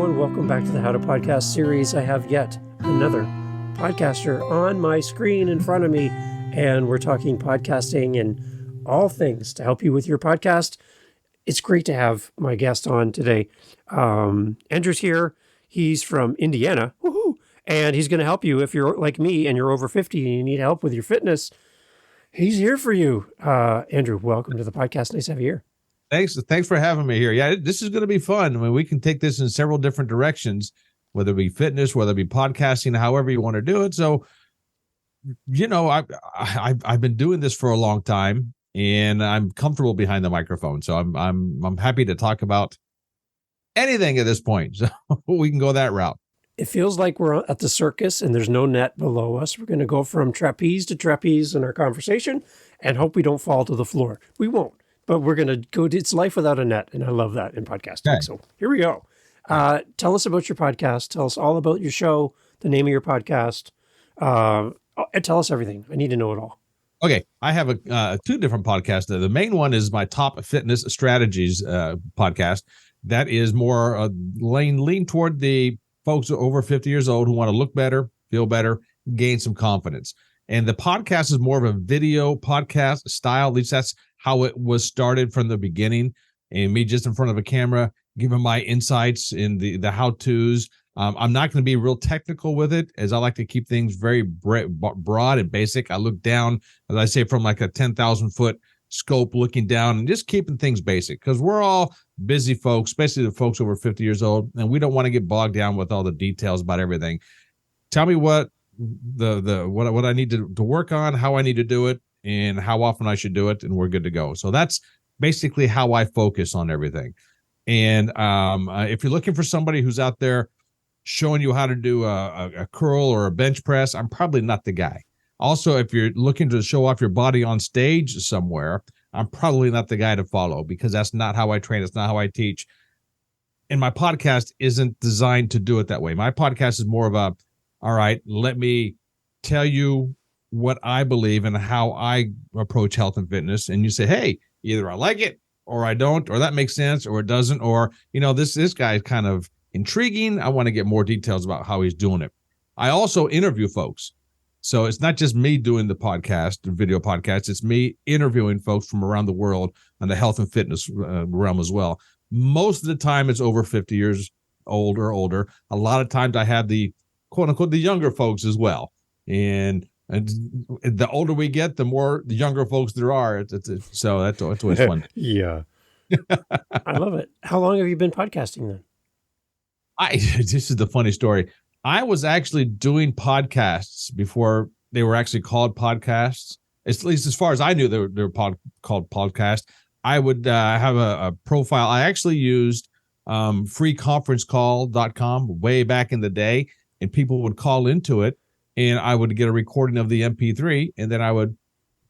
everyone. Welcome back to the How to Podcast series. I have yet another podcaster on my screen in front of me, and we're talking podcasting and all things to help you with your podcast. It's great to have my guest on today. Andrew's here. He's from Indiana, and he's going to help you if you're like me and you're over 50 and you need help with your fitness. He's here for you. Andrew, welcome to the podcast. Nice to have you here. Thanks for having me here. Yeah, this is going to be fun. I mean, we can take this in several different directions, whether it be fitness, whether it be podcasting, however you want to do it. So, you know, I've been doing this for a long time, and I'm comfortable behind the microphone. So I'm happy to talk about anything at this point. So we can go that route. It feels like we're at the circus and there's no net below us. We're going to go from trapeze to trapeze in our conversation and hope we don't fall to the floor. We won't. But we're going to go, it's life without a net. And I love that in podcasting. Okay. So here we go. Tell us about your podcast. Tell us all about your show, the name of your podcast. Tell us everything. I need to know it all. Okay. I have two different podcasts. The main one is my Top Fitness Strategies podcast. That is more lean toward the folks over 50 years old who want to look better, feel better, gain some confidence. And the podcast is more of a video podcast style. At least that's how it was started from the beginning, and me just in front of a camera, giving my insights in the how-tos. I'm not going to be real technical with it, as I like to keep things very broad and basic. I look down, as I say, from like a 10,000-foot scope, looking down and just keeping things basic, because we're all busy folks, especially the folks over 50 years old, and we don't want to get bogged down with all the details about everything. Tell me what what I need to work on, how I need to do it, and how often I should do it, and we're good to go. So that's basically how I focus on everything. And if you're looking for somebody who's out there showing you how to do a curl or a bench press, I'm probably not the guy. Also, if you're looking to show off your body on stage somewhere, I'm probably not the guy to follow, because that's not how I train. It's not how I teach. And my podcast isn't designed to do it that way. My podcast is more of a, all right, let me tell you what I believe and how I approach health and fitness. And you say, hey, either I like it or I don't, or that makes sense, or it doesn't, or, you know, this guy is kind of intriguing. I want to get more details about how he's doing it. I also interview folks. So it's not just me doing the podcast, the video podcast. It's me interviewing folks from around the world on the health and fitness realm as well. Most of the time it's over 50 years old or older. A lot of times I have the quote unquote, the younger folks as well. And the older we get, the more the younger folks there are. So that's always fun. Yeah. I love it. How long have you been podcasting then? This is the funny story. I was actually doing podcasts before they were actually called podcasts. At least as far as I knew, they were called podcasts. I would have a profile. I actually used freeconferencecall.com way back in the day, and people would call into it, and I would get a recording of the MP3, and then I would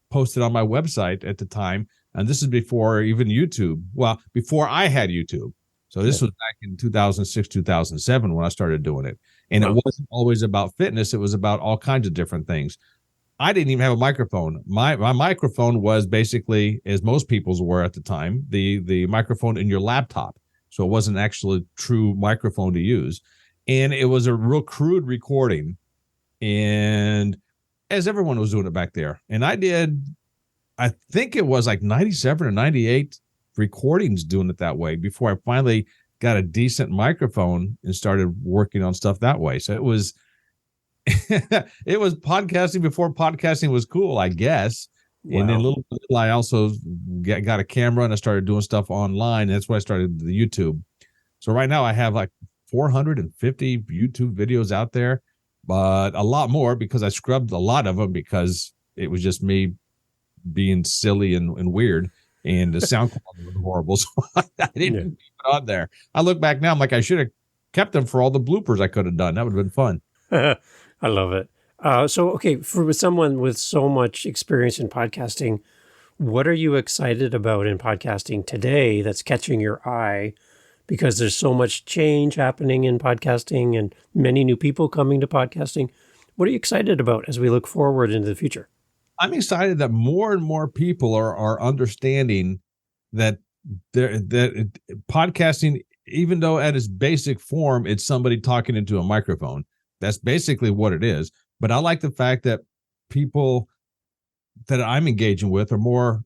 post it on my website at the time. And this is before even YouTube. Well, before I had YouTube. So this was back in 2006, 2007 when I started doing it. And It wasn't always about fitness. It was about all kinds of different things. I didn't even have a microphone. My microphone was basically, as most people's were at the time, the microphone in your laptop. So it wasn't actually a true microphone to use. And it was a real crude recording. And as everyone was doing it back there. And I think it was like 97 or 98 recordings doing it that way before I finally got a decent microphone and started working on stuff that way. So it was it was podcasting before podcasting was cool, I guess. Wow. And then little I also got a camera and I started doing stuff online. That's when I started the YouTube. So right now I have like 450 YouTube videos out there, but a lot more because I scrubbed a lot of them because it was just me being silly and weird. And the sound quality was horrible, so I didn't keep it on there. I look back now, I'm like, I should have kept them for all the bloopers I could have done. That would have been fun. I love it. Okay, for someone with so much experience in podcasting, what are you excited about in podcasting today that's catching your eye? Because there's so much change happening in podcasting and many new people coming to podcasting. What are you excited about as we look forward into the future? I'm excited that more and more people are understanding that podcasting even though at its basic form, it's somebody talking into a microphone. That's basically what it is. But I like the fact that people that I'm engaging with are more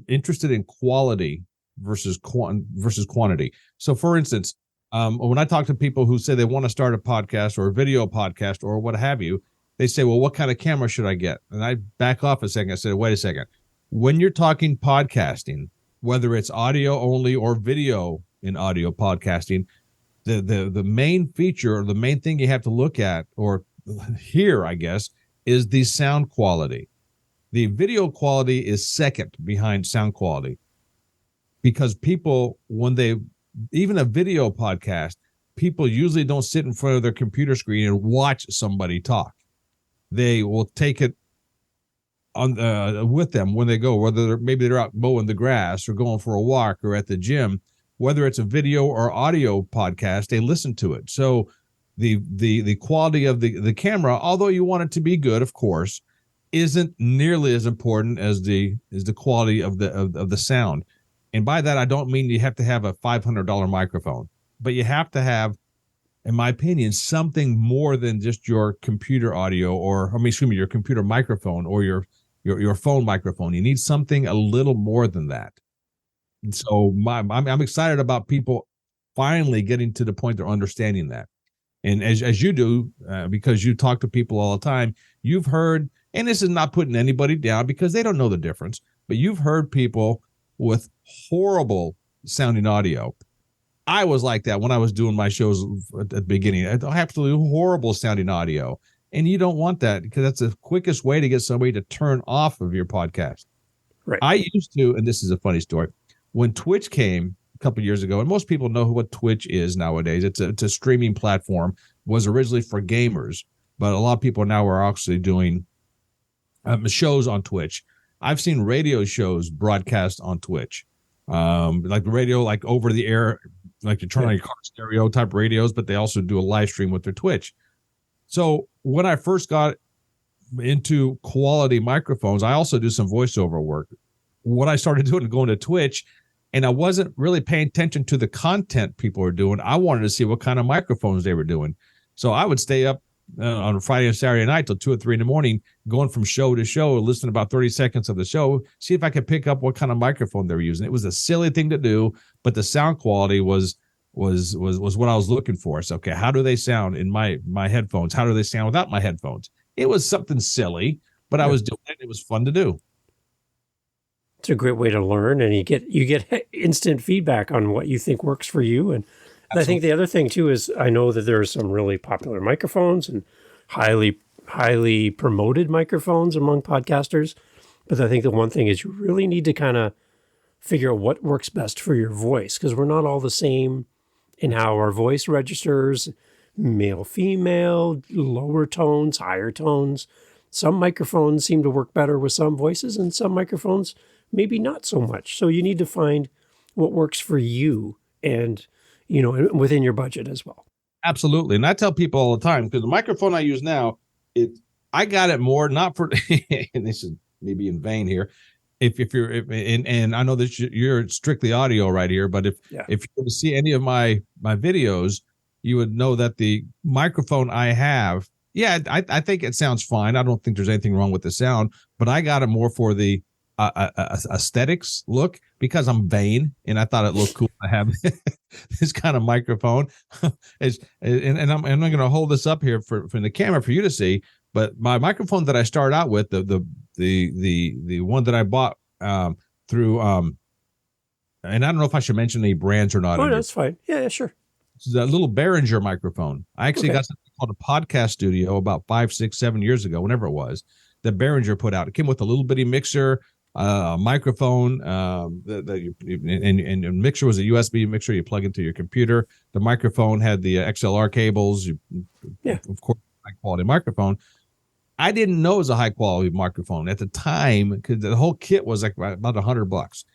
interested in quality versus quantity. So, for instance, when I talk to people who say they want to start a podcast or a video podcast or what have you, they say, well, what kind of camera should I get? And I back off a second. I said, wait a second. When you're talking podcasting, whether it's audio only or video in audio podcasting, the main feature or the main thing you have to look at or hear, I guess, is the sound quality. The video quality is second behind sound quality, because people, when they, even a video podcast, people usually don't sit in front of their computer screen and watch somebody talk. They will take it on with them when they go, whether maybe they're out mowing the grass or going for a walk or at the gym. Whether it's a video or audio podcast, they listen to it. So the quality of the camera, although you want it to be good, of course, isn't nearly as important as the quality of the sound. And by that, I don't mean you have to have a $500 microphone, but you have to have, in my opinion, something more than just your computer audio your computer microphone or your phone microphone. You need something a little more than that. And so I'm excited about people finally getting to the point they're understanding that. And as you do, because you talk to people all the time, you've heard, and this is not putting anybody down because they don't know the difference, but you've heard people with horrible sounding audio. I was like that when I was doing my shows at the beginning. Absolutely horrible sounding audio. And you don't want that, because that's the quickest way to get somebody to turn off of your podcast. Right. I used to, and this is a funny story, when Twitch came a couple of years ago, and most people know what Twitch is nowadays. It's a streaming platform, was originally for gamers, but a lot of people now are actually doing shows on Twitch. I've seen radio shows broadcast on Twitch, like radio, like over the air, like you turn on your car stereo type radios, but they also do a live stream with their Twitch. So when I first got into quality microphones, I also do some voiceover work. What I started doing, going to Twitch, and I wasn't really paying attention to the content people were doing. I wanted to see what kind of microphones they were doing. So I would stay up on Friday and Saturday night till 2 or 3 in the morning, going from show to show, listen about 30 seconds of the show, see if I could pick up what kind of microphone they were using. It was a silly thing to do, but the sound quality was what I was looking for. So, okay, how do they sound in my headphones? How do they sound without my headphones? It was something silly, but I was doing it. It was fun to do. It's a great way to learn, and you get instant feedback on what you think works for you. And I think the other thing too is, I know that there are some really popular microphones and highly promoted microphones among podcasters. But I think the one thing is you really need to kind of figure out what works best for your voice, because we're not all the same in how our voice registers, male, female, lower tones, higher tones. Some microphones seem to work better with some voices, and some microphones maybe not so much. So you need to find what works for you, and within your budget as well. Absolutely. And I tell people all the time, because the microphone I use now, I got it more, not for, and this is maybe in vain here, and I know that you're strictly audio right here, but if you were to see any of my videos, you would know that the microphone I have, I think it sounds fine. I don't think there's anything wrong with the sound, but I got it more for the aesthetics look, because I'm vain and I thought it looked cool to have this kind of microphone. And I'm going to hold this up here for the camera for you to see. But my microphone that I started out with, the one that I bought through, and I don't know if I should mention any brands or not. Oh, that's fine. Yeah, sure. It's a little Behringer microphone. I actually got something called a podcast studio about 5, 6, 7 years ago, whenever it was, that Behringer put out. It came with a little bitty mixer, microphone, and mixer was a USB mixer you plug into your computer. The microphone had the XLR cables. Of course, high quality microphone. I didn't know it was a high quality microphone at the time, because the whole kit was like about $100.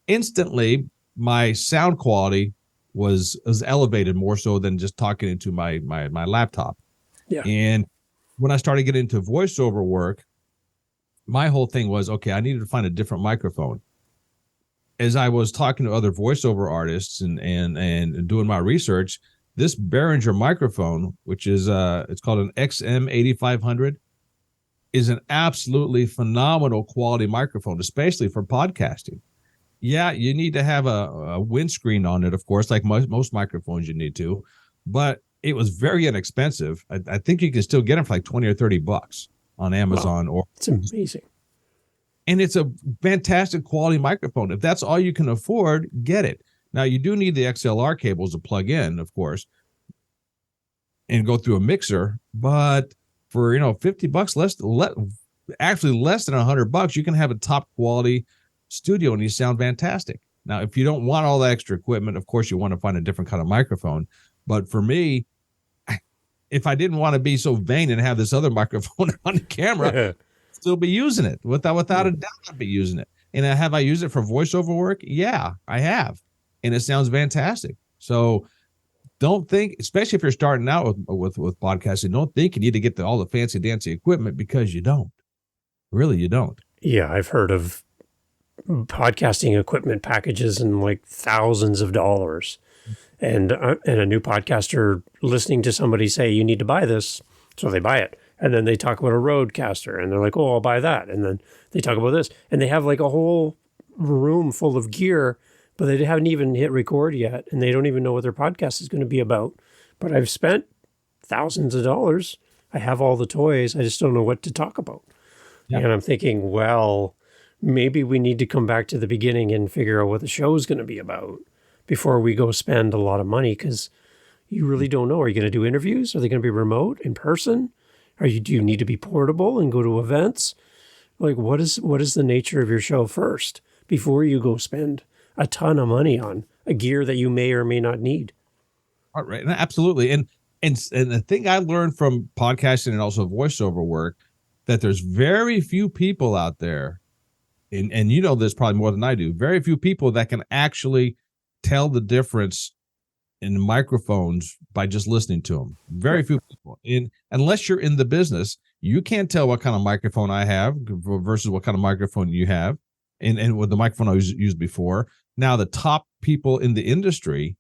Instantly, my sound quality was elevated more so than just talking into my laptop. Yeah. And when I started getting into voiceover work, my whole thing was, okay, I needed to find a different microphone. as I was talking to other voiceover artists and doing my research, this Behringer microphone, which is it's called an XM8500, is an absolutely phenomenal quality microphone, especially for podcasting. Yeah, you need to have a windscreen on it, of course, like most microphones you need to, but it was very inexpensive. I think you can still get them for like 20 or 30 bucks on Amazon. Wow, it's amazing. And it's a fantastic quality microphone. If that's all you can afford, get it. Now, you do need the XLR cables to plug in, of course, and go through a mixer, but for 50 bucks actually less than $100, you can have a top quality studio and you sound fantastic. Now, if you don't want all the extra equipment, of course you want to find a different kind of microphone. But for me, if I didn't want to be so vain and have this other microphone on the camera, still be using it without a doubt. I'd be using it. And have I used it for voiceover work? Yeah, I have, and it sounds fantastic. So don't think, especially if you're starting out with podcasting, don't think you need to get all the fancy dancy equipment, because you don't. Really, you don't. Yeah, I've heard of podcasting equipment packages in like thousands of dollars, and a new podcaster listening to somebody say you need to buy this, so they buy it, and then they talk about a Rodecaster, and they're like, oh, I'll buy that, and then they talk about this, and they have like a whole room full of gear, but they haven't even hit record yet, and they don't even know what their podcast is going to be about. But I've spent thousands of dollars. I have all the toys. I just don't know what to talk about. Yep. And I'm thinking, well, maybe we need to come back to the beginning and figure out what the show is going to be about before we go spend a lot of money, because you really don't know. Are you going to do interviews? Are they going to be remote, in person? Do you need to be portable and go to events? Like, what is the nature of your show first before you go spend a ton of money on a gear that you may or may not need? All right, absolutely. And the thing I learned from podcasting and also voiceover work, that there's very few people out there, and you know this probably more than I do, very few people that can actually tell the difference in microphones by just listening to them. Very few people. Unless you're in the business, you can't tell what kind of microphone I have versus what kind of microphone you have, and with the microphone I used before. Now, the top people in the industry,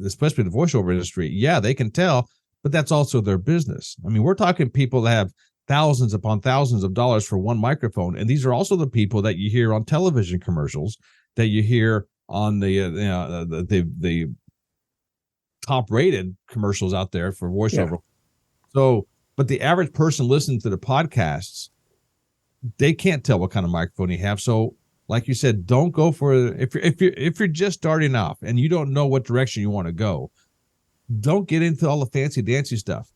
especially the voiceover industry, yeah, they can tell, but that's also their business. I mean, we're talking people that have thousands upon thousands of dollars for one microphone, and these are also the people that you hear on television commercials, that you hear on the top-rated commercials out there for voiceover. Yeah. So, but the average person listening to the podcasts, they can't tell what kind of microphone you have. So, like you said, don't go for, if you're just starting off and you don't know what direction you want to go, don't get into all the fancy dancy stuff.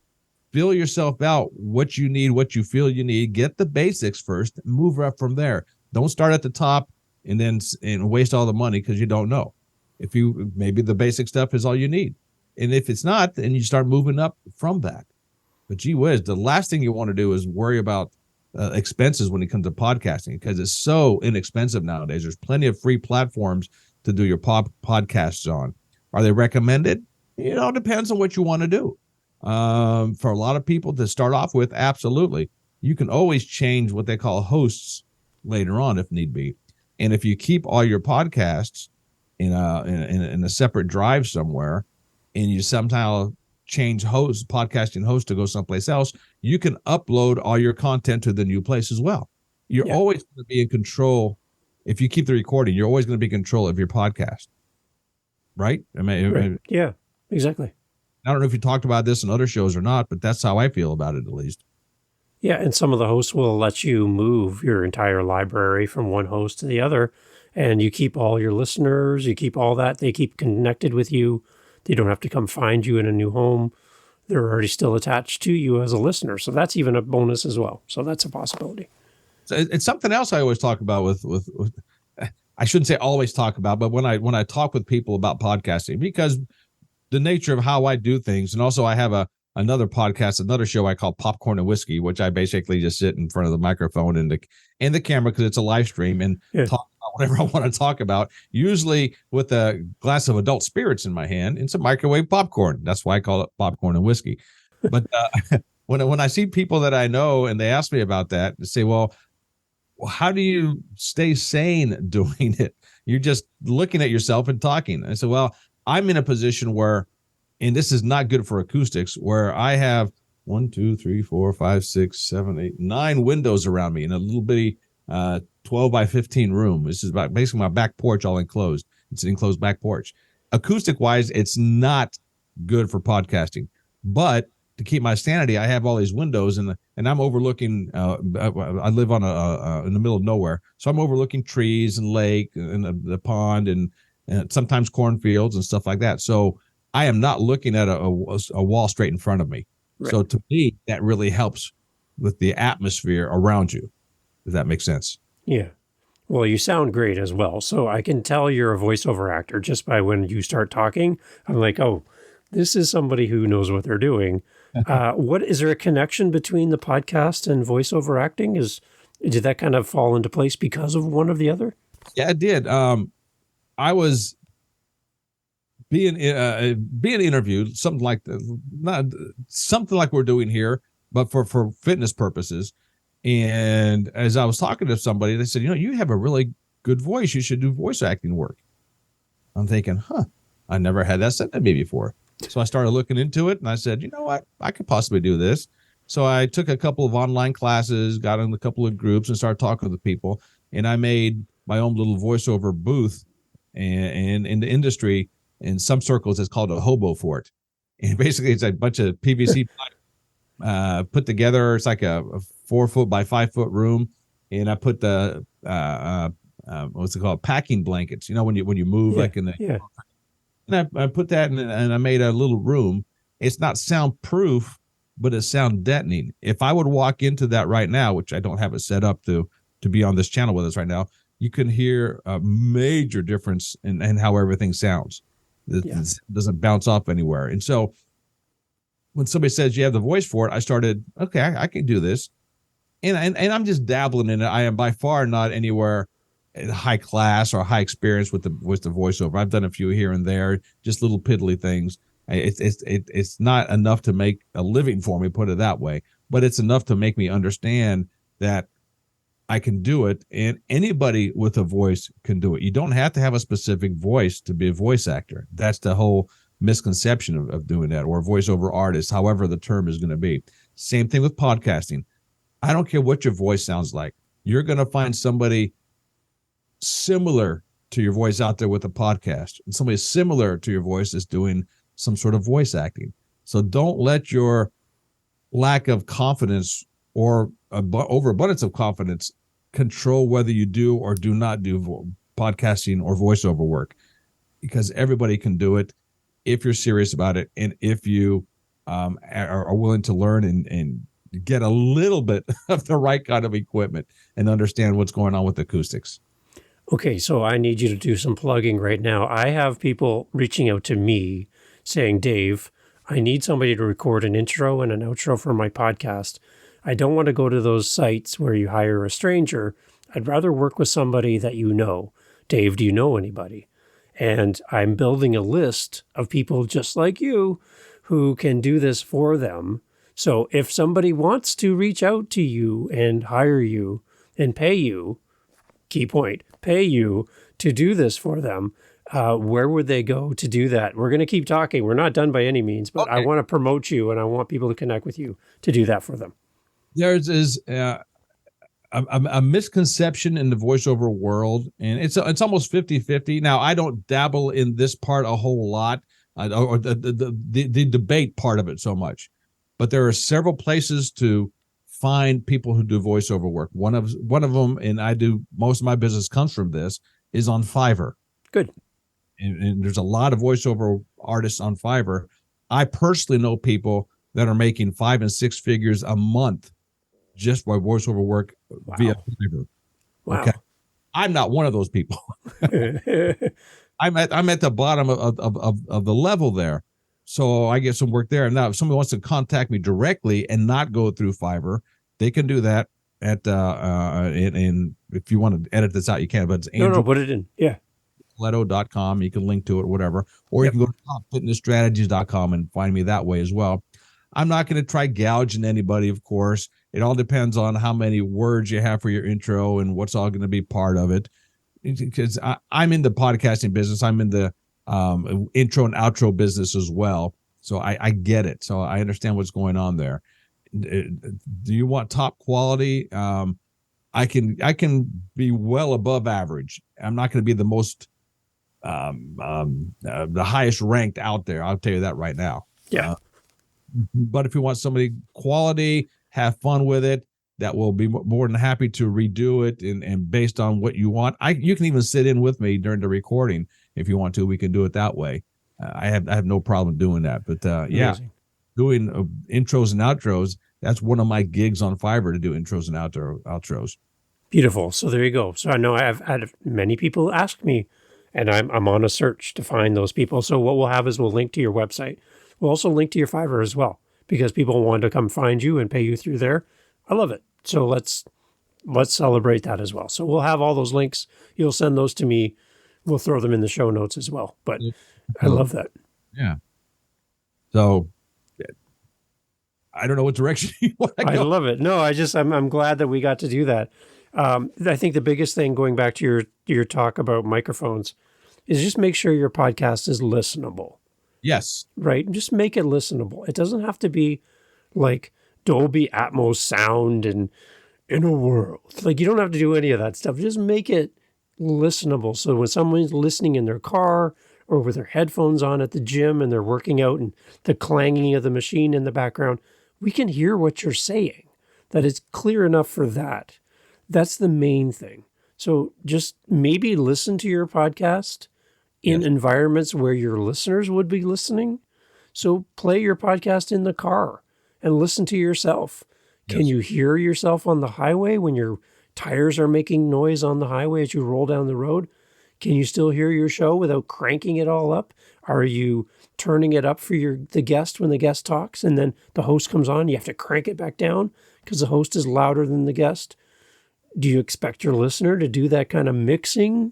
Feel yourself out, what you need, what you feel you need. Get the basics first, move up from there. Don't start at the top and waste all the money because you don't know. Maybe the basic stuff is all you need. And if it's not, then you start moving up from that. But gee whiz, the last thing you want to do is worry about expenses when it comes to podcasting, because it's so inexpensive nowadays. There's plenty of free platforms to do your podcasts on. Are they recommended? It depends on what you want to do. For a lot of people to start off with, absolutely. You can always change what they call hosts later on if need be. And if you keep all your podcasts in a separate drive somewhere, and you somehow change podcasting host to go someplace else, you can upload all your content to the new place as well. You're always going to be in control. If you keep the recording, you're always going to be in control of your podcast. Right? Right. Yeah, exactly. I don't know if you talked about this in other shows or not, but that's how I feel about it, at least. Yeah, and some of the hosts will let you move your entire library from one host to the other, and you keep all your listeners, you keep all that. They keep connected with you. They don't have to come find you in a new home. They're already still attached to you as a listener. So that's even a bonus as well. So that's a possibility. So it's something else I always talk about with I shouldn't say always talk about, but when I talk with people about podcasting, because the nature of how I do things, and also I have another podcast, another show I call Popcorn and Whiskey, which I basically just sit in front of the microphone and the camera, because it's a live stream, and talk about whatever I want to talk about, usually with a glass of adult spirits in my hand and some microwave popcorn. That's why I call it Popcorn and Whiskey. But when I see people that I know and they ask me about that, they say, well, how do you stay sane doing it? You're just looking at yourself and talking. I said, well, I'm in a position where, and this is not good for acoustics, where I have 1, 2, 3, 4, 5, 6, 7, 8, 9 windows around me in a little bitty 12 by 15 room. This is about basically my back porch all enclosed. It's an enclosed back porch. Acoustic wise, it's not good for podcasting, but to keep my sanity, I have all these windows and I'm overlooking. I live on in the middle of nowhere, so I'm overlooking trees and lake and the pond and sometimes cornfields and stuff like that. So I am not looking at a wall straight in front of me. Right. So to me, that really helps with the atmosphere around you. If that makes sense. Yeah. Well, you sound great as well. So I can tell you're a voiceover actor just by when you start talking. I'm like, oh, this is somebody who knows what they're doing. Is there a connection between the podcast and voiceover acting? Did that kind of fall into place because of one or the other? Yeah, it did. I was being interviewed, something like we're doing here, but for fitness purposes. And as I was talking to somebody, they said, you have a really good voice. You should do voice acting work. I'm thinking, I never had that said to me before. So I started looking into it and I said, you know what, I could possibly do this. So I took a couple of online classes, got in a couple of groups and started talking with people. And I made my own little voiceover booth. And in the industry, in some circles, it's called a hobo fort. And basically it's a bunch of PVC pipe put together. It's like a 4 foot by 5 foot room. And I put the, what's it called? Packing blankets, when you move like in the, and I put that in and I made a little room. It's not soundproof, but it's sound deadening. If I would walk into that right now, which I don't have it set up to be on this channel with us right now, you can hear a major difference in how everything sounds. It doesn't bounce off anywhere. And so when somebody says you have the voice for it, I started, okay, I can do this. And I'm just dabbling in it. I am by far not anywhere high class or high experience with the voiceover. I've done a few here and there, just little piddly things. It's not enough to make a living for me, put it that way, but it's enough to make me understand that I can do it, and anybody with a voice can do it. You don't have to have a specific voice to be a voice actor. That's the whole misconception of doing that, or a voiceover artist, however the term is going to be. Same thing with podcasting. I don't care what your voice sounds like. You're going to find somebody similar to your voice out there with a podcast, and somebody similar to your voice is doing some sort of voice acting. So don't let your lack of confidence or overabundance of confidence control whether you do or do not do podcasting or voiceover work, because everybody can do it if you're serious about it and if you are willing to learn and get a little bit of the right kind of equipment and understand what's going on with acoustics. Okay, so I need you to do some plugging right now. I have people reaching out to me saying, Dave, I need somebody to record an intro and an outro for my podcast. I don't want to go to those sites where you hire a stranger. I'd rather work with somebody that you know. Dave, do you know anybody? And I'm building a list of people just like you who can do this for them. So if somebody wants to reach out to you and hire you and pay you, key point, pay you to do this for them, where would they go to do that? We're going to keep talking. We're not done by any means, but okay. I want to promote you and I want people to connect with you to do that for them. There's a misconception in the voiceover world, and it's almost 50-50. Now, I don't dabble in this part a whole lot, or the debate part of it so much, but there are several places to find people who do voiceover work. One of them, and I do most of my business comes from this, is on Fiverr. Good. And there's a lot of voiceover artists on Fiverr. I personally know people that are making 5 and 6 figures a month just by voiceover work via Fiverr. Wow. Okay. I'm not one of those people. I'm at the bottom of the level there. So I get some work there. Now, if somebody wants to contact me directly and not go through Fiverr, they can do that at and if you want to edit this out, you can, but it's no, put it in. Yeah. Poletto.com. You can link to it, whatever. Or you can go to topfitnessstrategies.com and find me that way as well. I'm not going to try gouging anybody, of course. It all depends on how many words you have for your intro and what's all going to be part of it. because I'm in the podcasting business. I'm in the intro and outro business as well. So I get it. So I understand what's going on there. Do you want top quality? I can be well above average. I'm not going to be the most the highest ranked out there. I'll tell you that right now. Yeah. But if you want somebody quality, have fun with it, that will be more than happy to redo it and based on what you want. You can even sit in with me during the recording if you want to. We can do it that way. I have no problem doing that. But yeah, doing intros and outros. That's one of my gigs on Fiverr, to do intros and outros. Beautiful. So there you go. So I know I've had many people ask me, and I'm on a search to find those people. So what we'll have is we'll link to your website. We'll also link to your Fiverr as well, because people want to come find you and pay you through there. I love it. So let's celebrate that as well. So we'll have all those links. You'll send those to me. We'll throw them in the show notes as well. But I love that. Yeah. So I don't know what direction you want to go. I love it. No, I'm glad that we got to do that. I think the biggest thing, going back to your talk about microphones, is just make sure your podcast is listenable. Yes. Right? Just make it listenable. It doesn't have to be like Dolby Atmos sound and in a world. Like, you don't have to do any of that stuff. Just make it listenable. So when someone's listening in their car or with their headphones on at the gym and they're working out and the clanging of the machine in the background, we can hear what you're saying, that it's clear enough for that. That's the main thing. So just maybe listen to your podcast in environments where your listeners would be listening. So play your podcast in the car and listen to yourself. Can you hear yourself on the highway when your tires are making noise on the highway as you roll down the road? Can you still hear your show without cranking it all up? Are you turning it up for the guest when the guest talks and then the host comes on? You have to crank it back down because the host is louder than the guest. Do you expect your listener to do that kind of mixing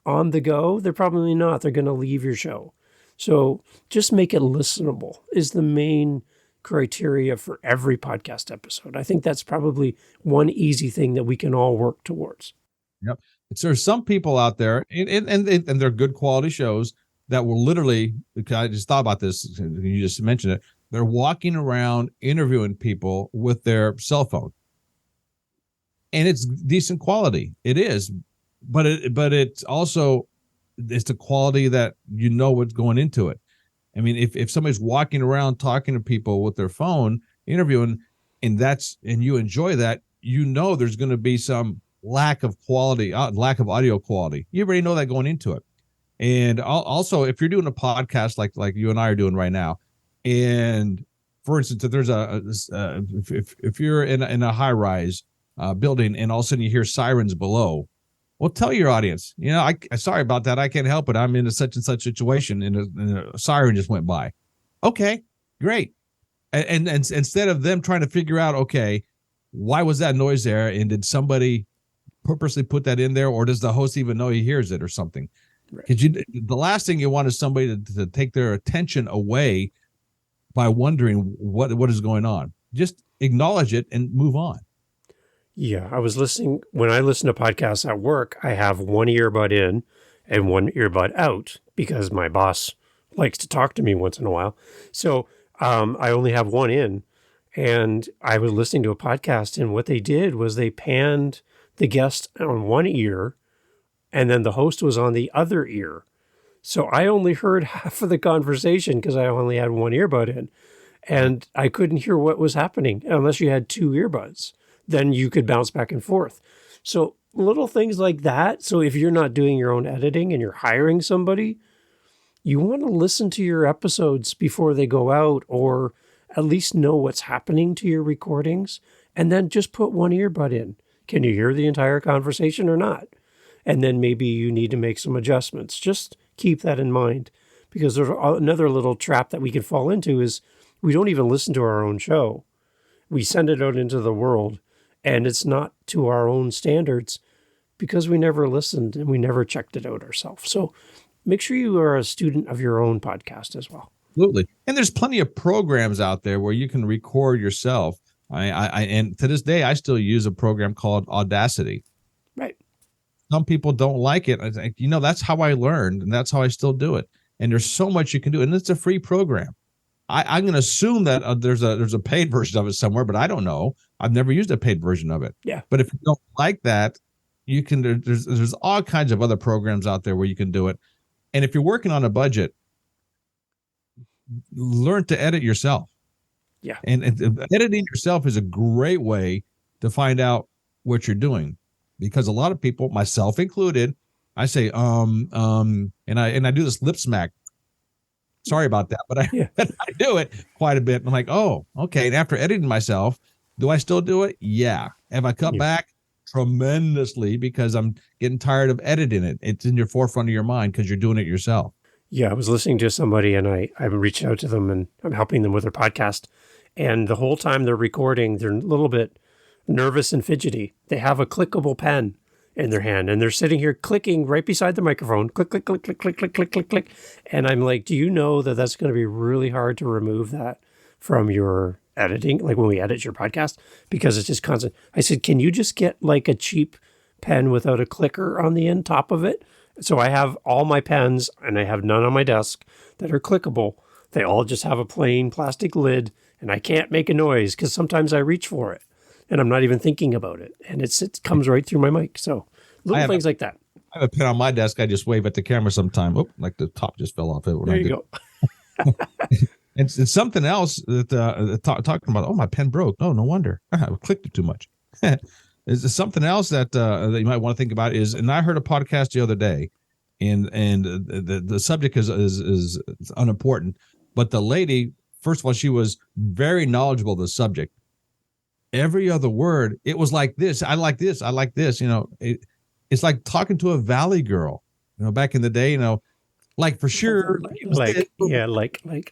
on the go? They're probably not. They're going to leave your show. So just make it listenable is the main criteria for every podcast episode. I think that's probably one easy thing that we can all work towards. Yep. So there's some people out there, and they're good quality shows that will literally, because I just thought about this, you just mentioned it, they're walking around interviewing people with their cell phone. And it's decent quality. It is, but it's also, it's the quality that you know what's going into it. I mean, if somebody's walking around talking to people with their phone, interviewing, and you enjoy that, you know there's going to be some lack of quality, lack of audio quality. You already know that going into it. And also, if you're doing a podcast like you and I are doing right now, and for instance, if there's if you're in a high rise building and all of a sudden you hear sirens below, well, tell your audience, I sorry about that. I can't help it. I'm in a such and such situation and a siren just went by. Okay, great. And instead of them trying to figure out, okay, why was that noise there? And did somebody purposely put that in there, or does the host even know he hears it or something? Because the last thing you want is somebody to take their attention away by wondering what is going on. Just acknowledge it and move on. Yeah, when I listen to podcasts at work, I have one earbud in and one earbud out because my boss likes to talk to me once in a while. So I only have one in, and I was listening to a podcast, and what they did was they panned the guest on one ear and then the host was on the other ear. So I only heard half of the conversation because I only had one earbud in, and I couldn't hear what was happening unless you had two earbuds. Then you could bounce back and forth. So little things like that. So if you're not doing your own editing and you're hiring somebody, you want to listen to your episodes before they go out, or at least know what's happening to your recordings, and then just put one earbud in. Can you hear the entire conversation or not? And then maybe you need to make some adjustments. Just keep that in mind, because there's another little trap that we can fall into is we don't even listen to our own show. We send it out into the world, and it's not to our own standards because we never listened and we never checked it out ourselves. So make sure you are a student of your own podcast as well. Absolutely. And there's plenty of programs out there where you can record yourself. And to this day, I still use a program called Audacity. Right. some people don't like it. I think, that's how I learned, and that's how I still do it. And there's so much you can do, and it's a free program. I'm going to assume that there's a paid version of it somewhere, but I don't know. I've never used a paid version of it. Yeah. But if you don't like that, you can. There's all kinds of other programs out there where you can do it. And if you're working on a budget, learn to edit yourself. Yeah. And editing yourself is a great way to find out what you're doing, because a lot of people, myself included, I say and I do this lip smack. Sorry about that, but I do it quite a bit. I'm like, oh, okay. And after editing myself, do I still do it? Yeah. Have I cut back? Tremendously, because I'm getting tired of editing it. It's in your forefront of your mind because you're doing it yourself. Yeah, I was listening to somebody, and I'm reaching out to them, and I'm helping them with their podcast. And the whole time they're recording, they're a little bit nervous and fidgety. They have a clickable pen in their hand, and they're sitting here clicking right beside the microphone. Click, click, click, click, click, click, click, click, click. And I'm like, do you know that that's going to be really hard to remove that from your editing, like when we edit your podcast, because it's just constant. I said, can you just get like a cheap pen without a clicker on the end top of it? So I have all my pens, and I have none on my desk that are clickable. They all just have a plain plastic lid, and I can't make a noise because sometimes I reach for it and I'm not even thinking about it, and it comes right through my mic. So little things like that. I have a pen on my desk. I just wave at the camera sometime. Oh, like the top just fell off it. There you go. It's something else that talking about. Oh, my pen broke. Oh, no wonder. I clicked it too much. Is something else that you might want to think about is, and I heard a podcast the other day, and the subject is unimportant, but the lady, first of all, she was very knowledgeable of the subject. Every other word, it was like this. I like this. I like this. It's like talking to a valley girl. Back in the day. Like for sure. Like.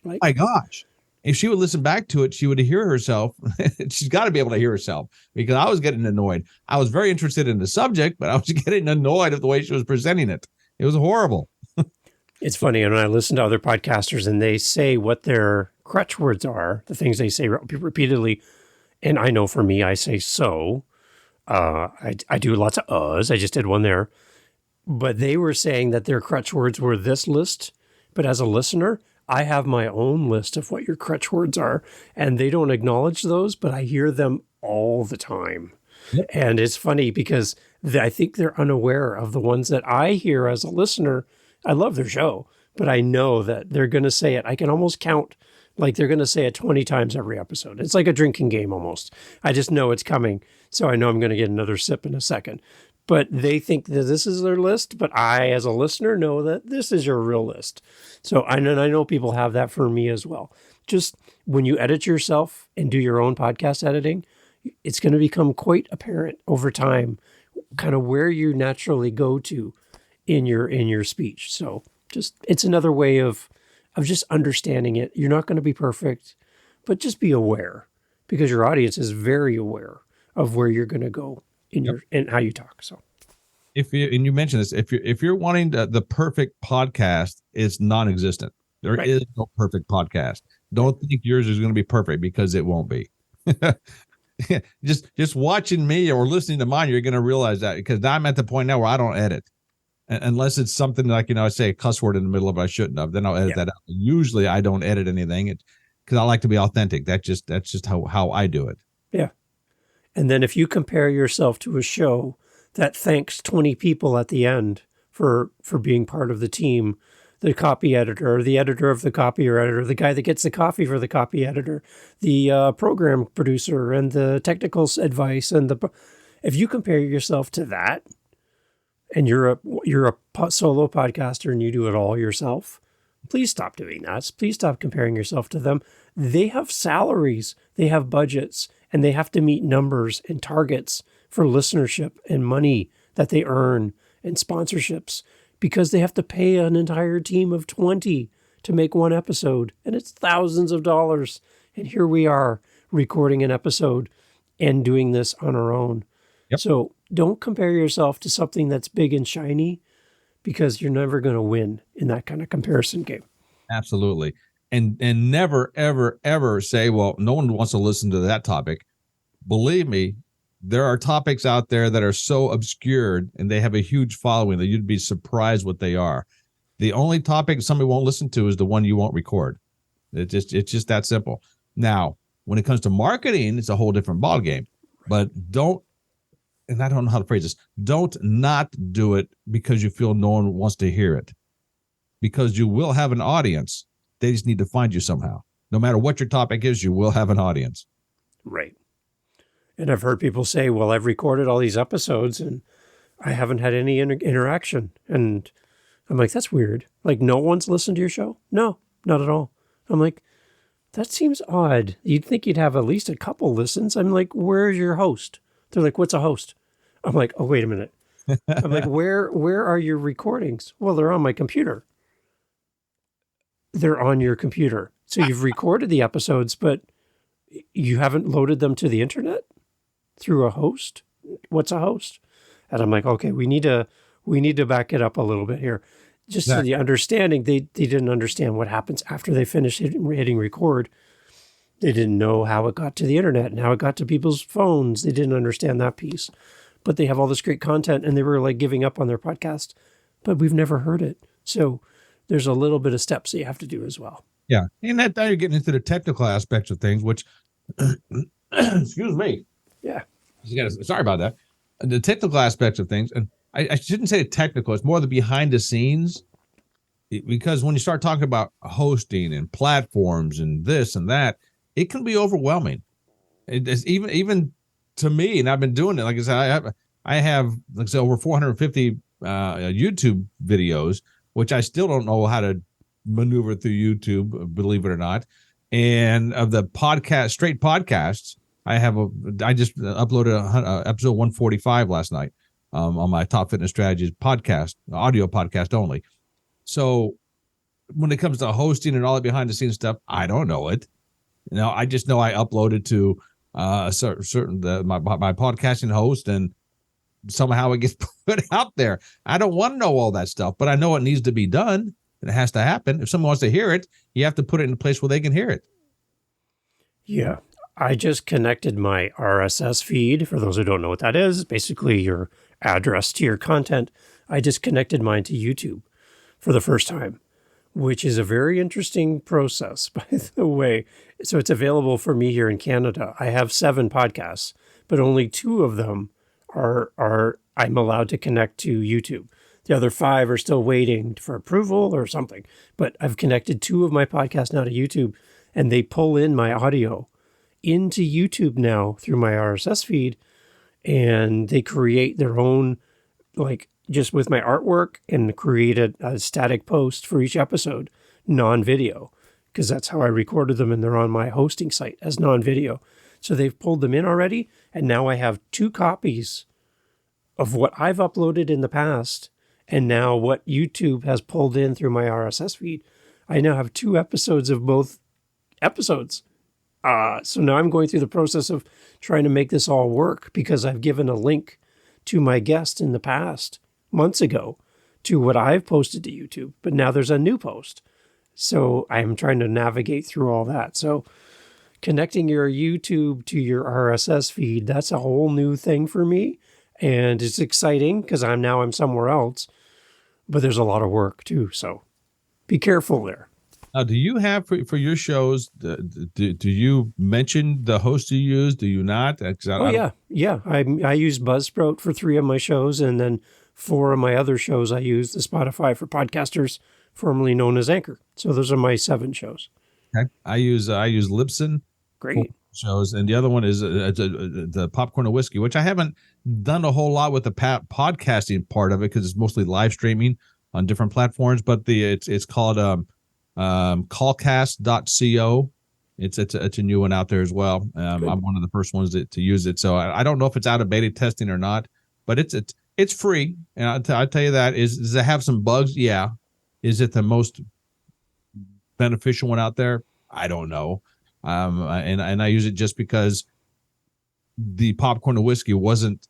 My gosh. If she would listen back to it, she would hear herself. She's got to be able to hear herself, because I was getting annoyed. I was very interested in the subject, but I was getting annoyed at the way she was presenting it. It was horrible. It's funny. And when I listen to other podcasters and they say what their crutch words are, the things they say repeatedly. And I know for me, I say so. I do lots of uhs. I just did one there. But they were saying that their crutch words were this list. But as a listener, I have my own list of what your crutch words are. And they don't acknowledge those, but I hear them all the time. Yep. And it's funny because I think they're unaware of the ones that I hear as a listener. I love their show, but I know that they're going to say it. I can almost count, like they're going to say it 20 times every episode. It's like a drinking game almost. I just know it's coming. So I know I'm going to get another sip in a second. But they think that this is their list. But I, as a listener, know that this is your real list. So I know people have that for me as well. Just when you edit yourself and do your own podcast editing, it's going to become quite apparent over time, kind of where you naturally go to in your speech. So just, it's another way of just understanding it. You're not going to be perfect, but just be aware, because your audience is very aware of where you're going to go in how you talk. So you mentioned this, if you're wanting the perfect podcast, it's non-existent. There is no perfect podcast. Don't think yours is going to be perfect, because it won't be. just watching me or listening to mine, you're going to realize that, because now I'm at the point now where I don't edit. Unless it's something like, I say a cuss word in the middle of it I shouldn't have, then I'll edit that out. Usually I don't edit anything, because I like to be authentic. That's just how I do it. Yeah. And then if you compare yourself to a show that thanks 20 people at the end for being part of the team, the copy editor, or the editor of the copy or editor, the guy that gets the coffee for the copy editor, the program producer, and the technical advice, if you compare yourself to that, and you're a solo podcaster and you do it all yourself, please stop doing that. Please stop comparing yourself to them. They have salaries, they have budgets, and they have to meet numbers and targets for listenership and money that they earn and sponsorships, because they have to pay an entire team of 20 to make one episode, and it's thousands of dollars. And here we are recording an episode and doing this on our own. Yep. So don't compare yourself to something that's big and shiny, because you're never going to win in that kind of comparison game. Absolutely. And never, ever, ever say, well, no one wants to listen to that topic. Believe me, there are topics out there that are so obscured and they have a huge following that you'd be surprised what they are. The only topic somebody won't listen to is the one you won't record. It's just that simple. Now, when it comes to marketing, it's a whole different ballgame. But don't, and I don't know how to phrase this, don't not do it because you feel no one wants to hear it. Because you will have an audience. They just need to find you somehow. No matter what your topic is, you will have an audience. Right. And I've heard people say, well, I've recorded all these episodes and I haven't had any interaction. And I'm like, that's weird. Like, no one's listened to your show? No, not at all. I'm like, that seems odd. You'd think you'd have at least a couple listens. I'm like, where's your host? They're like, what's a host? I'm like, oh, wait a minute. I'm like, where are your recordings? Well, they're on my computer. They're on your computer. So you've recorded the episodes, but you haven't loaded them to the internet through a host? What's a host? And I'm like, okay, we need to back it up a little bit here. Just so the understanding, they didn't understand what happens after they finish hitting record. They didn't know how it got to the internet and how it got to people's phones. They didn't understand that piece. But they have all this great content and they were like giving up on their podcast, but we've never heard it. So there's a little bit of steps that you have to do as well. Yeah. And that now you're getting into the technical aspects of things, which, excuse me. Yeah. Sorry about that. The technical aspects of things. And I shouldn't say technical. It's more the behind the scenes, because when you start talking about hosting and platforms and this and that, it can be overwhelming. It's even to me, and I've been doing it. Like I said, I have like I said, over 450 YouTube videos, which I still don't know how to maneuver through YouTube, believe it or not. And of the straight podcasts, I just uploaded episode 145 last night on my Top Fitness Strategies podcast, audio podcast only. So when it comes to hosting and all the behind the scenes stuff, I don't know it. I just know I uploaded to my podcasting host, and somehow it gets put out there. I don't want to know all that stuff, but I know it needs to be done. And it has to happen. If someone wants to hear it, you have to put it in a place where they can hear it. Yeah. I just connected my RSS feed. For those who don't know what that is, basically your address to your content. I just connected mine to YouTube for the first time, which is a very interesting process, by the way. So it's available for me here in Canada. I have 7 podcasts, but only 2 of them are I'm allowed to connect to YouTube. The other 5 are still waiting for approval or something. But I've connected 2 of my podcasts now to YouTube, and they pull in my audio into YouTube now through my RSS feed, and they create their own, like just with my artwork, and create a static post for each episode, non-video, because that's how I recorded them, and they're on my hosting site as non-video. So they've pulled them in already, and now I have 2 copies of what I've uploaded in the past, and now what YouTube has pulled in through my RSS feed. I now have 2 episodes of both episodes. So now I'm going through the process of trying to make this all work, because I've given a link to my guest in the past, months ago, to what I've posted to YouTube. But now there's a new post. So I'm trying to navigate through all that. So connecting your YouTube to your RSS feed, that's a whole new thing for me. And it's exciting because I'm somewhere else, but there's a lot of work too. So be careful there. Now, do you have for your shows, do you mention the host you use? Do you not? Yeah. I use Buzzsprout for 3 of my shows, and then 4 of my other shows I use the Spotify for podcasters, formerly known as Anchor. So those are my 7 shows. Okay. I use Libsyn. Great. Shows, and the other one is the Popcorn and Whiskey, which I haven't done a whole lot with the podcasting part of it because it's mostly live streaming on different platforms. But it's called callcast.co. It's a new one out there as well. I'm one of the first ones to use it, so I don't know if it's out of beta testing or not, but it's free, and I'll tell you that. Does it have some bugs? Yeah. Is it the most beneficial one out there? I don't know. And I use it just because the Popcorn and Whiskey wasn't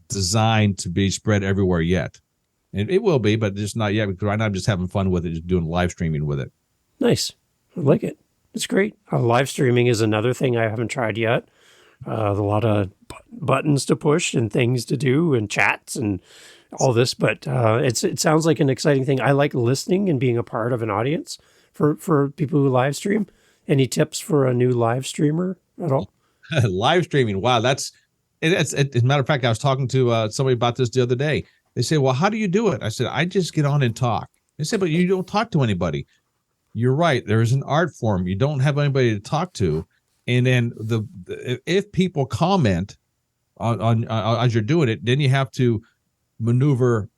designed to be spread everywhere yet. And it will be, but just not yet, because right now I'm just having fun with it, just doing live streaming with it. Nice. I like it. It's great. Live streaming is another thing I haven't tried yet. A lot of buttons to push and things to do and chats and all this. But it sounds like an exciting thing. I like listening and being a part of an audience for people who live stream. Any tips for a new live streamer at all? Live streaming. Wow. As a matter of fact, I was talking to somebody about this the other day. They say, well, how do you do it? I said, I just get on and talk. They said, but you don't talk to anybody. You're right. There's an art form. You don't have anybody to talk to. And then if people comment on as you're doing it, then you have to maneuver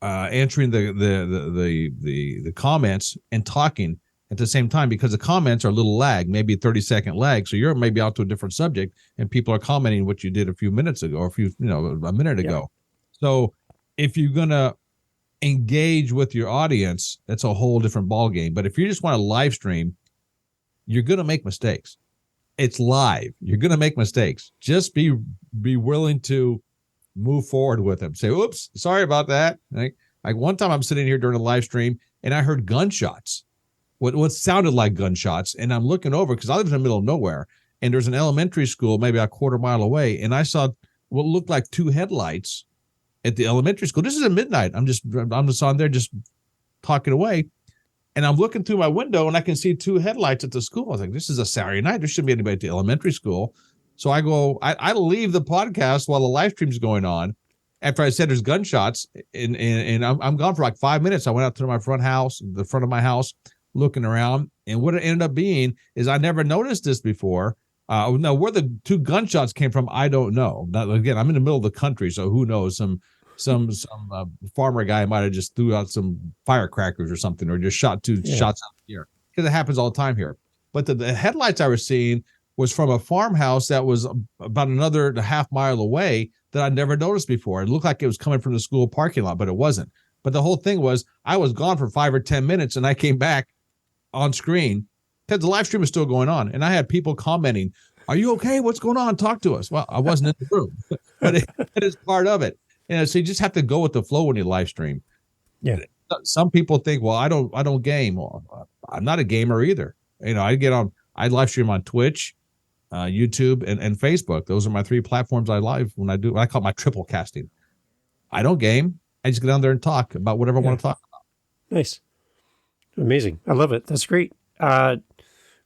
answering the comments and talking at the same time, because the comments are a little lag, maybe a 30-second lag. So you're maybe out to a different subject and people are commenting what you did a few minutes ago or a minute ago. So if you're going to engage with your audience, that's a whole different ballgame. But if you just want to live stream, you're going to make mistakes. It's live. You're going to make mistakes. Just be willing to move forward with them. Say, oops, sorry about that. Like one time I'm sitting here during a live stream and I heard gunshots. What sounded like gunshots. And I'm looking over because I live in the middle of nowhere. And there's an elementary school maybe a quarter mile away. And I saw what looked like two headlights at the elementary school. This is at midnight. I'm just on there just talking away. And I'm looking through my window and I can see two headlights at the school. I was like, this is a Saturday night. There shouldn't be anybody at the elementary school. So I leave the podcast while the live stream's going on. After I said there's gunshots and I'm gone for like 5 minutes. I went out to the front of my house, looking around. And what it ended up being is I never noticed this before. Now, where the two gunshots came from, I don't know. Now, again, I'm in the middle of the country, so who knows? Some farmer guy might have just threw out some firecrackers or something, or just shot two shots out here, because it happens all the time here. But the headlights I was seeing was from a farmhouse that was about another half mile away that I'd never noticed before. It looked like it was coming from the school parking lot, but it wasn't. But the whole thing was I was gone for 5 or 10 minutes and I came back on screen because the live stream is still going on. And I had people commenting, are you okay? What's going on? Talk to us. Well, I wasn't in the room, but it is part of it. So you just have to go with the flow when you live stream. Yeah. Some people think, well, I don't game. Well, I'm not a gamer either. I live stream on Twitch, YouTube, and Facebook. Those are my 3 platforms I live when I do. I call it my triple casting. I don't game. I just get down there and talk about whatever I want to talk about. Nice. Amazing. I love it. That's great. The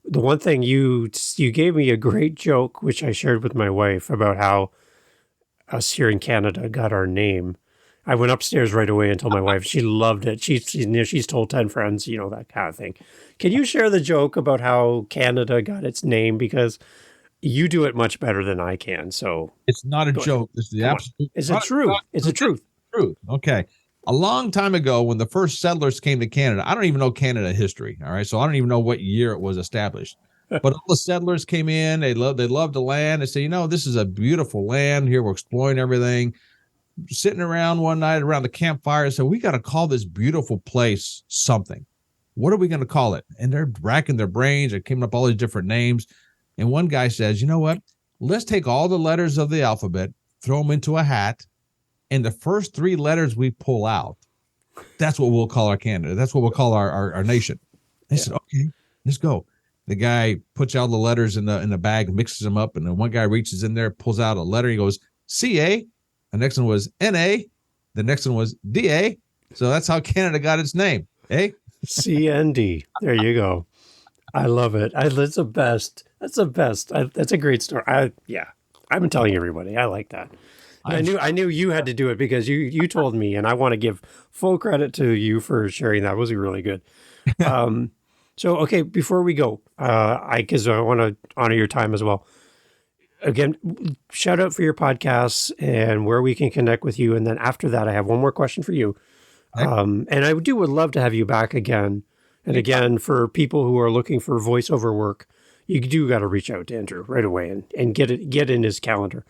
one thing you gave me a great joke, which I shared with my wife, about how us here in Canada got our name. I went upstairs right away and told my wife. She loved it. She's told 10 friends, that kind of thing. Can you share the joke about how Canada got its name? Because you do it much better than I can. So it's not a joke. It's the absolute. It's a truth. It's a truth. Truth. Okay. A long time ago, when the first settlers came to Canada, I don't even know Canada history. All right. So I don't even know what year it was established. But all the settlers came in. They loved the land. They said, this is a beautiful land here. We're exploring everything. Sitting around one night around the campfire and said, we got to call this beautiful place something. What are we going to call it? And they're racking their brains. They came up all these different names. And one guy says, you know what? Let's take all the letters of the alphabet, throw them into a hat, and the first 3 letters we pull out, that's what we'll call our Canada. That's what we'll call our nation. They said, okay, let's go. The guy puts out the letters in the bag, mixes them up, and then one guy reaches in there, pulls out a letter. He goes, C-A. The next one was N-A. The next one was D-A. So that's how Canada got its name. Eh? C-N-D. There you go. I love it. That's the best. That's the best. That's a great story. I've been telling everybody. I like that. I knew you had to do it because you told me, and I want to give full credit to you for sharing that. It was really good. So, okay, before we go, because I want to honor your time as well. Again, shout out for your podcasts and where we can connect with you. And then after that, I have one more question for you. And I would love to have you back again. And again, for people who are looking for voiceover work, you do got to reach out to Andrew right away and get in his calendar.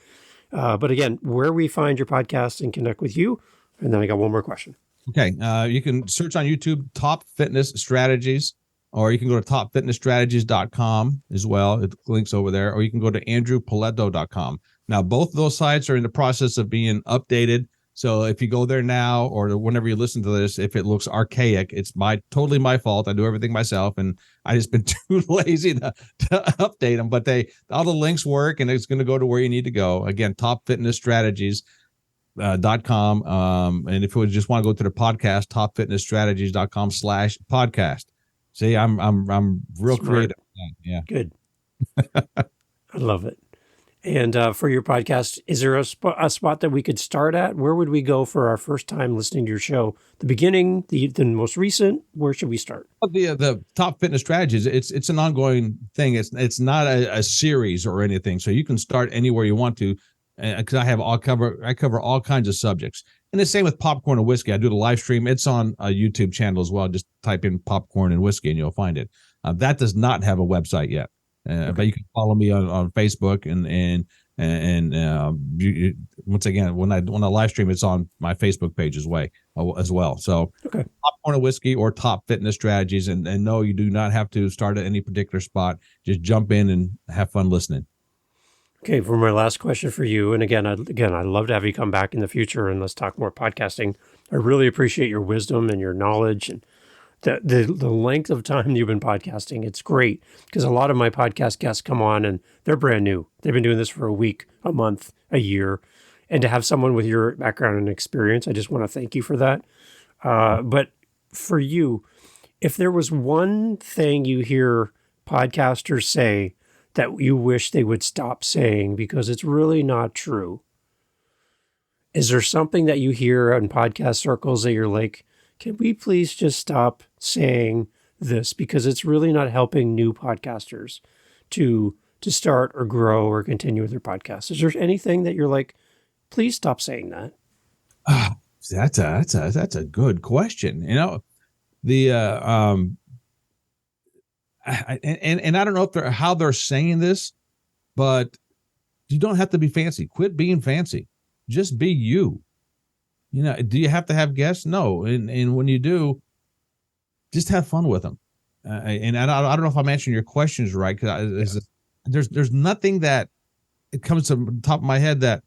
But again, where we find your podcast and connect with you. And then I got one more question. Okay. You can search on YouTube, Top Fitness Strategies, or you can go to topfitnessstrategies.com as well. It links over there, or you can go to andrewpoletto.com. Now, both of those sites are in the process of being updated. So if you go there now or whenever you listen to this, if it looks archaic, it's totally my fault. I do everything myself, and I just been too lazy to update them. But all the links work, and it's going to go to where you need to go. Again, topfitnessstrategies.com. And if you just want to go to the podcast, topfitnessstrategies.com/podcast. See, I'm real Smart. creative. Yeah. Good. I love it. And for your podcast, is there a spot that we could start at? Where would we go for our first time listening to your show? The beginning, the most recent? Where should we start? The Top Fitness Strategies, it's an ongoing thing. It's not a series or anything. So you can start anywhere you want to, because I cover all kinds of subjects. And the same with Popcorn and Whiskey. I do the live stream. It's on a YouTube channel as well. Just type in Popcorn and Whiskey and you'll find it. That does not have a website yet. Okay. But you can follow me on Facebook and once again, when I live stream, it's on my Facebook page as well. So okay. Popcorn and Whiskey or Top Fitness Strategies, and no, you do not have to start at any particular spot. Just jump in and have fun listening. Okay, for my last question for you, and again, I'd love to have you come back in the future and let's talk more podcasting. I really appreciate your wisdom and your knowledge and the length of time you've been podcasting. It's great because a lot of my podcast guests come on and they're brand new. They've been doing this for a week, a month, a year. And to have someone with your background and experience, I just want to thank you for that. But for you, if there was one thing you hear podcasters say that you wish they would stop saying because it's really not true, is there something that you hear in podcast circles that you're like, can we please just stop saying this because it's really not helping new podcasters to start or grow or continue with their podcast? Is there anything that you're like, please stop saying that? That's a good question. You know, I don't know how they're saying this, but you don't have to be fancy. Quit being fancy. Just be you. You know, do you have to have guests? No. And when you do, just have fun with them. And I don't know if I'm answering your questions right, because there's nothing that it comes to the top of my head that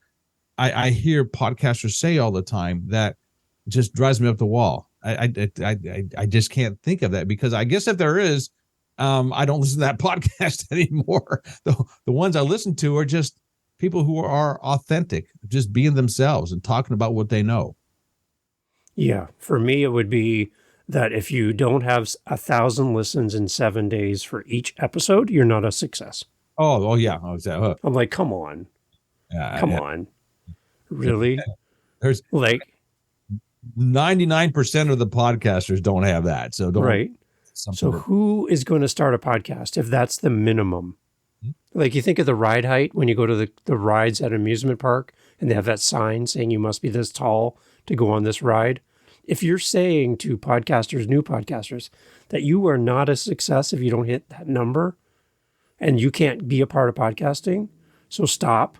I hear podcasters say all the time that just drives me up the wall. I just can't think of that, because I guess if there is, I don't listen to that podcast anymore. The ones I listen to are just people who are authentic, just being themselves and talking about what they know. Yeah. For me, it would be that if you don't have 1,000 listens in 7 days for each episode, you're not a success. Oh yeah. I'm like, come on. Come on. Really? There's like 99% of the podcasters don't have that. So don't. Right. So who is going to start a podcast if that's the minimum? Like, you think of the ride height when you go to the rides at an amusement park and they have that sign saying you must be this tall to go on this ride. If you're saying to podcasters, new podcasters, that you are not a success if you don't hit that number and you can't be a part of podcasting, so stop.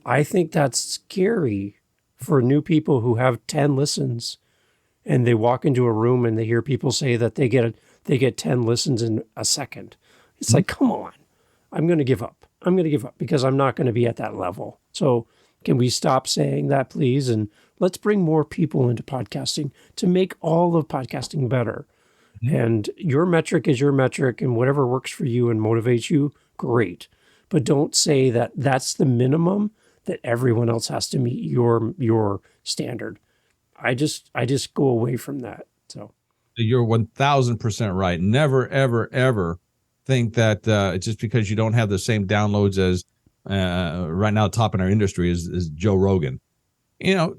I think that's scary for new people who have 10 listens and they walk into a room and they hear people say that they get 10 listens in a second. It's like, come on. I'm going to give up. I'm going to give up because I'm not going to be at that level. So can we stop saying that, please? And let's bring more people into podcasting to make all of podcasting better. Mm-hmm. And your metric is your metric, and whatever works for you and motivates you, great. But don't say that that's the minimum, that everyone else has to meet your standard. I just go away from that. So you're 1,000% right. Never, ever, ever think that just because you don't have the same downloads as right now top in our industry is Joe Rogan. You know,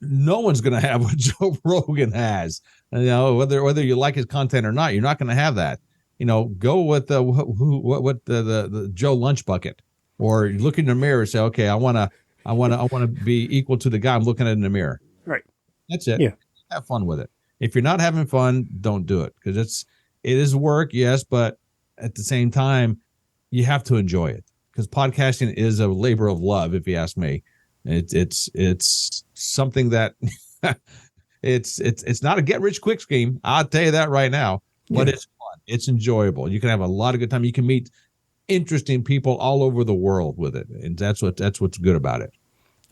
no one's going to have what Joe Rogan has. You know, whether you like his content or not, you're not going to have that. You know, go with the Joe Lunch Bucket, or you look in the mirror and say, okay, I want to be equal to the guy I'm looking at in the mirror. Right. That's it. Yeah. Have fun with it. If you're not having fun, don't do it, because it is work, yes, but at the same time, you have to enjoy it, because podcasting is a labor of love. If you ask me, it's something that it's not a get rich quick scheme. I'll tell you that right now, but it's fun. It's enjoyable. You can have a lot of good time. You can meet interesting people all over the world with it. And that's what's good about it.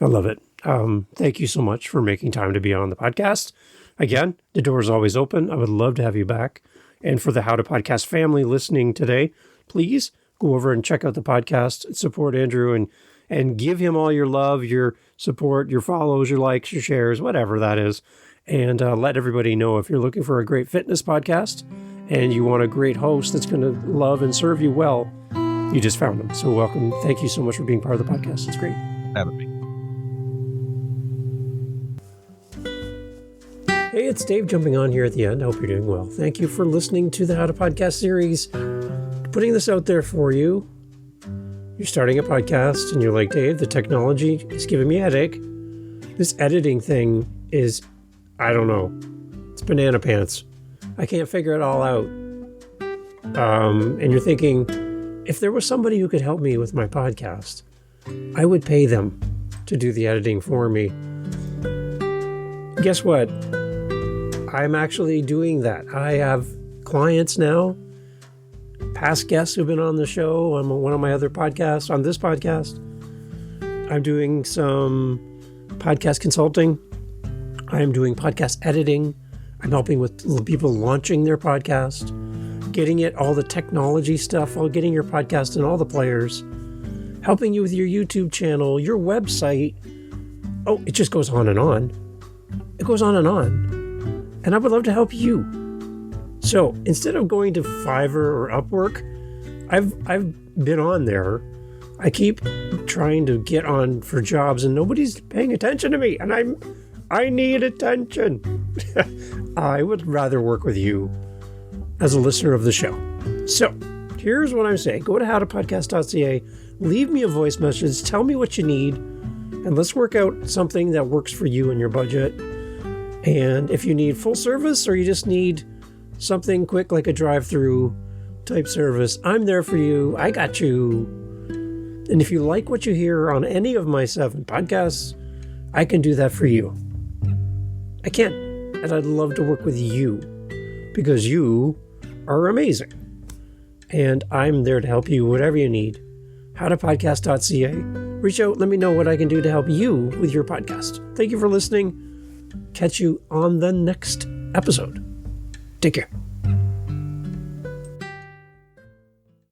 I love it. Thank you so much for making time to be on the podcast. Again, the door is always open. I would love to have you back. And for the How to Podcast family listening today, please go over and check out the podcast, support Andrew, and give him all your love, your support, your follows, your likes, your shares, whatever that is. And let everybody know if you're looking for a great fitness podcast and you want a great host that's going to love and serve you well, you just found him. So welcome. Thank you so much for being part of the podcast. It's great. Having me. Hey, it's Dave jumping on here at the end. I hope you're doing well. Thank you for listening to the How to Podcast series. Putting this out there for you. You're starting a podcast and you're like, Dave, the technology is giving me a headache. This editing thing is, I don't know, it's banana pants. I can't figure it all out. And you're thinking, if there was somebody who could help me with my podcast, I would pay them to do the editing for me. Guess what? I'm actually doing that. I have clients now, past guests who've been on the show on one of my other podcasts, on this podcast. I'm doing some podcast consulting. I'm doing podcast editing. I'm helping with people launching their podcast, getting it, all the technology stuff, all getting your podcast in all the players, helping you with your YouTube channel, your website. Oh, it just goes on and on. It goes on and on. And I would love to help you. So instead of going to Fiverr or Upwork, I've been on there. I keep trying to get on for jobs and nobody's paying attention to me. And I need attention. I would rather work with you as a listener of the show. So here's what I'm saying. Go to howtopodcast.ca, leave me a voice message, tell me what you need, and let's work out something that works for you and your budget. And if you need full service or you just need something quick like a drive-through type service, I'm there for you. I got you. And if you like what you hear on any of my 7 podcasts, I can do that for you. I can. And I'd love to work with you because you are amazing. And I'm there to help you, whatever you need. howtopodcast.ca. Reach out, let me know what I can do to help you with your podcast. Thank you for listening. Catch you on the next episode. Take care.